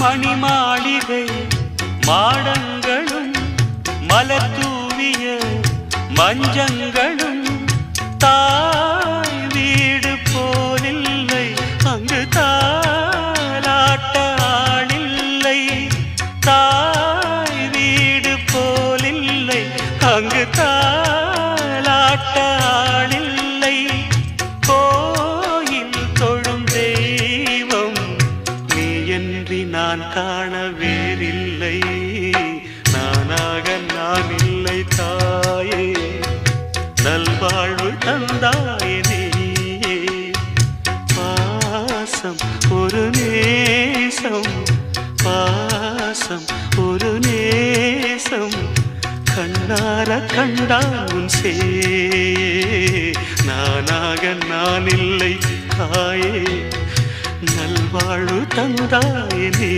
மணிமாளிகை மாடங்களும் மலர் தூவிய மஞ்சங்களும் தாய் வீடு போலில்லை, அங்கு தாலாட்ட ஆளில்லை. தாய் வீடு போலில்லை, அங்கு தாலாட்ட ஆளில்லை. கோயில் தொழும் தெய்வம் நீ என்று நான் காண வேறில்லை. நானாக நான் இல்லை தாயே, நல்வாழ்வு தந்தாயே நீயே. பாசம் ஒரு நேசம், பாசம் ஒரு நேசம், கண்ணார கண்டான் சே. நானாக நான் இல்லை தாயே, நல்வாழ்வு தந்தாயே நீ.